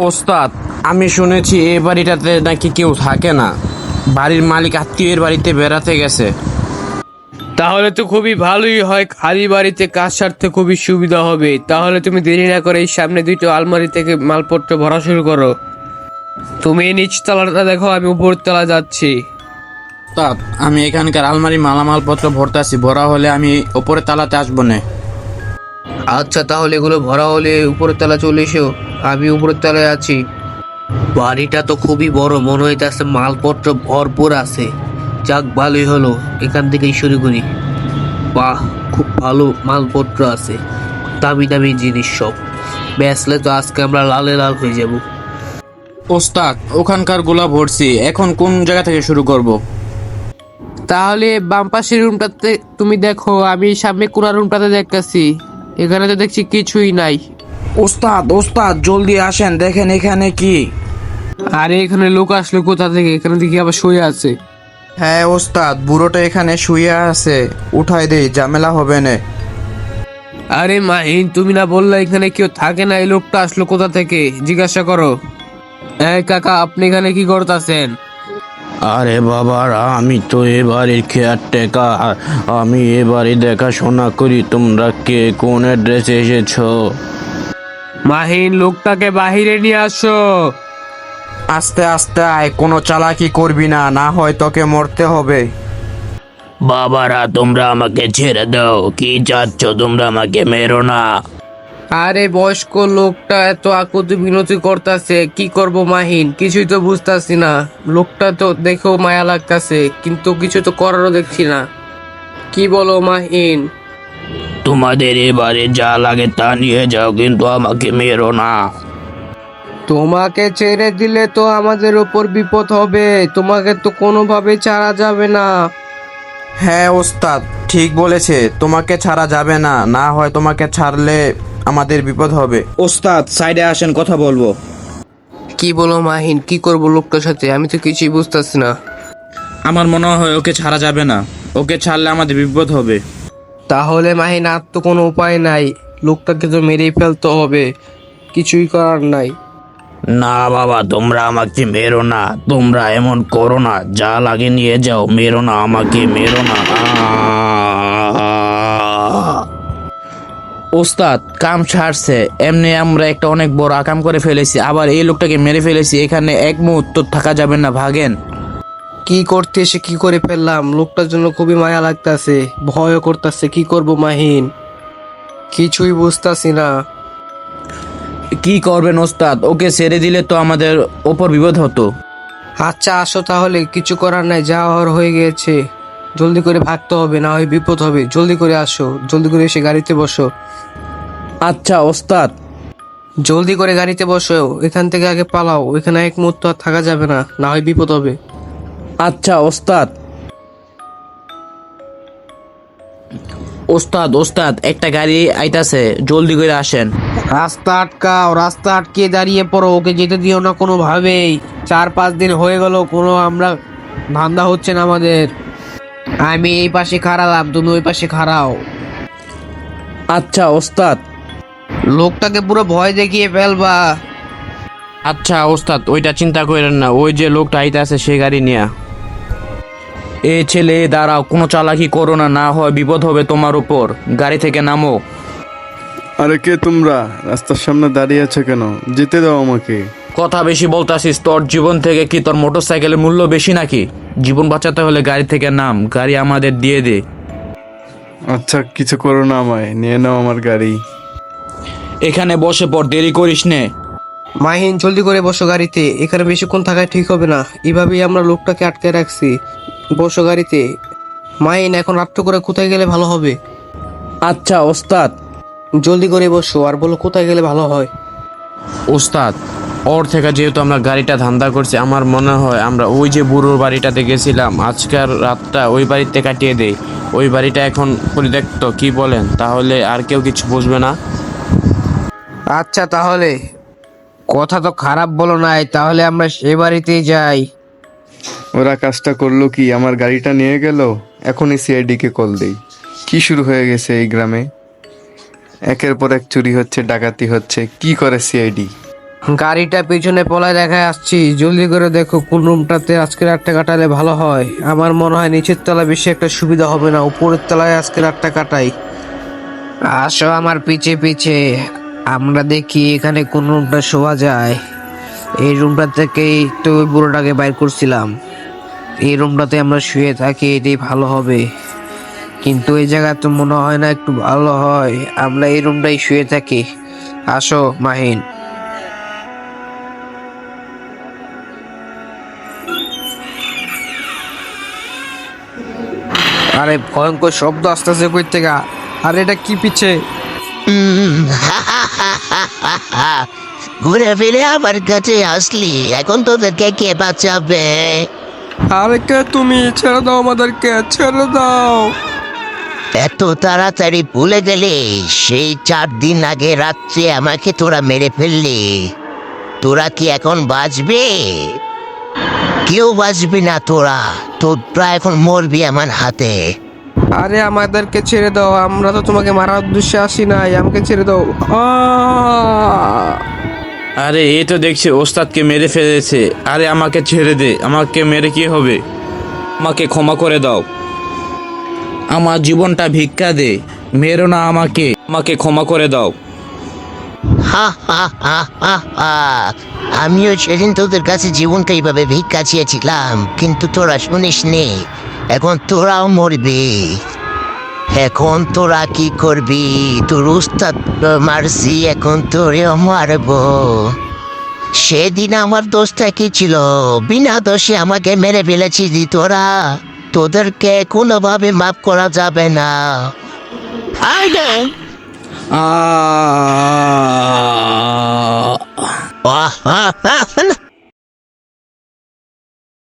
ওস্তাদ, আমি শুনেছি এই বাড়িটাতে নাকি কেউ থাকে না। বাড়ির মালিক আত্মীয়ের বাড়িতে বেড়াতে গেছে। তাহলে তো খুবই ভালোই হয়, খালি বাড়িতে কাজ সারতে খুবই সুবিধা হবে। তাহলে তুমি দেরি না করে এই সামনে দুটো আলমারি থেকে মালপত্র ভরা শুরু করো। তুমি এই নিচতলাটা দেখো, আমি উপর তলা যাচ্ছি। ওস্তাদ, আমি এখানকার আলমারি মালামালপত্র ভরতাছি, ভরা হলে আমি ওপরে তালাতে আসবো না। আচ্ছা, তাহলে এগুলো ভরা হলে উপরের তলা চলে এসো, আমি উপরের তলায় আছি। বাড়িটা তো খুবই বড়, মনে হইতেছে মালপত্র ভরপুর আছে। যাক, ভালোই হলো, এখান থেকেই শুরু করি। বাহ, খুব ভালো মালপত্র আছে, দামি দামি জিনিস সব। বেচলে তো আজকে আমরা লালে লাল হয়ে যাব। ওস্তাদ, ওখানকার গুলা ভরছি, এখন কোন জায়গা থেকে শুরু করব? তাহলে বাম পাশের রুমটাতে তুমি দেখো, আমি সামনে কোনা রুমটাতে দেখতেছি। এখানে তো দেখছি কিছুই নাই। ওস্তাদ ওস্তাদ, জলদি আসেন, দেখেন এখানে কি। আরে এখানে লোক আসলো কোথা থেকে? এখানে দেখি আবার শুয়ে আছে। হ্যাঁ ওস্তাদ, বুড়োটা এখানে শুয়ে আছে, উঠাই দেই, ঝামেলা হবে না। আরে মাহিন, তুমি না বললে এখানে কেউ থাকে না? এই লোকটা আসলো কোথা থেকে জিজ্ঞাসা করো। এই কাকা, আপনি এখানে কি করতেছেন? আরে বাবারা, আমি তো এবারে কেয়ারটেকার, আমি এবারে দেখাশোনা করি। তোমরা কে, কোন অ্যাড্রেসে এসেছো? মাহিন, লোকটাকে বাহিরে নিয়ে আসো। আস্তে আস্তে আয়, কোনো চালাকি করবি না, না হয় তোকে মরতে হবে। বাবারা, তোমরা আমাকে ছেড়ে দাও। কি চাচ্ছ? তোমরা আমাকে মেরো না। আরে বয়স্ক লোকটা এত আকুতি বিনতি করতেছে, কি করব মাহিন? কিছুই তো বুঝতাছি না। লোকটা তো দেখেও মায়া লাগতাছে, কিন্তু কিছু তো করারও দেখছি না। কি বলো মাহিন? তোমাদের এবারে যা লাগে তা নিয়ে যাও, কিন্তু আমাকে মেরো না। তোমাকে ছেড়ে দিলে তো আমাদের ওপর বিপদ হবে, তোমাকে তো কোনোভাবে ছাড়া যাবে না। হ্যাঁ ওস্তাদ, ঠিক বলেছে, তোমাকে ছাড়া যাবে না, না হয় তোমাকে ছাড়লে আমাদের বিপদ হবে। ওস্তাদ, সাইডে আসেন, কথা বলবো। কি বলো মাহিন, কি করব লোকটার সাথে? আমি তো কিছুই বুঝতেছি না। আমার মনে হয় ওকে ছাড়া যাবে না, ওকে ছাড়লে আমাদের বিপদ হবে। তাহলে মাহিন, আর তো কোনো উপায় নাই, লোকটাকে তো মেরেই ফেলতে হবে, কিছুই করার নাই। না বাবা, তোমরা আমাকে মেরো না। তোমরা এমন করো না, যা লাগে নিয়ে যাও, মেরো না, আমাকে মেরো না। ওস্তাদ, কাম ছাড়ছে, এমনি আমরা একটা অনেক বড় আকাম করে ফেলেছি, আবার এই লোকটাকে মেরে ফেলেছি, এখানে এক মুহূর্ত থাকা যাবে না, ভাগেন। কি করতে এসে কি করে ফেললাম? লোকটার জন্য খুবই মায়া লাগতাছে, ভয়ও করতেছে। কি করব মাহিন, কিছুই বুঝতাছি না। কি করবেন ওস্তাদ, ওকে ছেড়ে দিলে তো আমাদের ওপর বিপদ হতো। আচ্ছা আসো তাহলে, কিছু করার নাই, যা হওয়ার হয়ে গেছে। জলদি করে ভাগতে হবে, না হয় বিপদ হবে। জলদি করে আসো, জলদি করে এসে গাড়িতে বসো। আচ্ছা ওস্তাদ। জলদি করে গাড়িতে বসো, এখান থেকে আগে পালাও, এখানে এক মুহূর্ত আর থাকা যাবে না, না হয় বিপদ হবে। আচ্ছা ওস্তাদ। ওস্তাদ ওস্তাদ, একটা গাড়ি আইতাছে, জলদি করে আসেন। রাস্তা আটকাও, রাস্তা আটকে দাঁড়িয়ে পড়ো, ওকে যেতে দিও না কোনোভাবেই। 4-5 দিন হয়ে গেল, কোনো আমরা ধান্দা হচ্ছে না আমাদের। আমি এই পাশে খাড়ালাম, তুমি ওই পাশে খাড়াও। আচ্ছা ওস্তাদ। লোকটাকে পুরো ভয় দেখিয়ে ফেলবা। আচ্ছা ওস্তাদ, ওইটা চিন্তা করেন না, ওই যে লোকটা আইতাছে সে গাড়ি নিয়া। এ ছেলে, দাঁড়াও, কোনো চালাকি করো না, না হয় বিপদ হবে তোমার উপর। গাড়ি থেকে নামো। আরে কে তোমরা? রাস্তার সামনে দাঁড়িয়ে আছো কেন? যেতে দাও আমাকে। কথা বেশি বলতাছিস, তোর জীবন থেকে কি তোর মোটরসাইকেলের মূল্য বেশি নাকি? জীবন বাঁচাতে হলে গাড়ি থেকে নাম, গাড়ি আমাদের দিয়ে দে। আচ্ছা, কিছু করো না, আমায় নিয়ে নাও আমার গাড়ি। এখানে বসে পড়, দেরি করিস নে। মাহিন, জলদি করে বসো গাড়িতে, এখানে বেশিক্ষণ থাকায় ঠিক হবে না। এভাবেই আমরা লোকটাকে আটকে রাখছি। বসো গাড়িতে। মাহিন, এখন রাত্র করে কোথায় গেলে ভালো হবে? আচ্ছা ওস্তাদ। জলদি করে বসো, আর বলো কোথায় গেলে ভালো হয়। ওস্তাদ, ওর থেকে যেহেতু আমরা গাড়িটা ধান্দা করছি, আমার মনে হয় আমরা ওই যে বুড়োর বাড়িটাতে গেছিলাম, আজকের রাতটা ওই বাড়িতে কাটিয়ে দেই। ওই বাড়িটা এখন পরিত্যক্ত, কি বলেন? তাহলে আর কেউ কিছু বুঝবে না। আচ্ছা তাহলে, কথা তো খারাপ বলো নাই, তাহলে আমরা সে বাড়িতেই যাই। ওরা কাজটা করলো কি? আমার গাড়িটা নিয়ে গেল। এখনই সিআইডি কে কল দেই। কি শুরু হয়ে গেছে এই গ্রামে? একের পর এক চুরি হচ্ছে, ডাকাতি হচ্ছে, কি করে সিআইডি? গাড়িটা পিছনে পলায় রেখে আসছি, জলদি করে দেখো কোন রুমটাতে আজকে রাতটা কাটালে ভালো হয়। আমার মনে হয় নিচের তলায় বেশি একটা সুবিধা হবে না, উপরের তলায় আজকে রাতটা কাটাই। আসো আমার পিছে পিছে, আমরা দেখি এখানে কোন রুমটা শোয়া যায়। এই রুমটা থেকেই তো ওই বুড়োটাকে বাইর করছিলাম। এই রুমটাতে আমরা শুয়ে থাকি, এটাই ভালো হবে। কিন্তু এই জায়গা তো মনে হয় না একটু ভালো হয়, আমরা এই রুমটাই শুয়ে থাকি। আসো মাহিন। আরে ভয়ঙ্কর শব্দ আসতেছে কই থেকে? আরে এটা কি পিছে? ঘুরে ফিরে আমার কাছে আসলি, এখন তোদেরকে কে বাঁচাবে? আরে কে তুমি? ছেড়ে দাও আমাদেরকে, ছেড়ে দাও। এত তাড়াতাড়ি ভুলে গেলে? সেই 4 দিন আগে রাত্রে আমাকে তোরা মেরে ফেললি। তোরা কি এখন বাঁচবে? কেউ বাঁচবি না, তোরা এখন মরবি আমার হাতে। আরে আমাদেরকে ছেড়ে দাও, আমরা তো তোমাকে মারার উদ্দেশ্যে আসি নাই, আমাকে ছেড়ে দাও। আরে এই তো দেখছি ওস্তাদকে মেরে ফেলেছে। আরে আমাকে ছেড়ে দে, আমাকে মেরে কি হবে? আমাকে ক্ষমা করে দাও, আমার জীবনটা ভিক্ষা দে, মেরো না আমাকে, আমাকে ক্ষমা করে দাও। হা হা হা হা হা। আমিও সেদিন তোদের কাছে জীবনটা এইভাবে ভিক্ষা চেয়েছিলাম, কিন্তু তোরা শুনিস নি। এখন তোরাও মরবি। এখন তোরা কি করবি? তোর উস্তাদ মারছি, এখন তোরেও মারবো। সেদিন আমার দোষটা কি ছিল? বিনা দোষে আমাকে মেরে ফেলেছিস তোরা। তোদেরকে কোনোভাবে মাফ করা যাবে না। আইডে আ আহ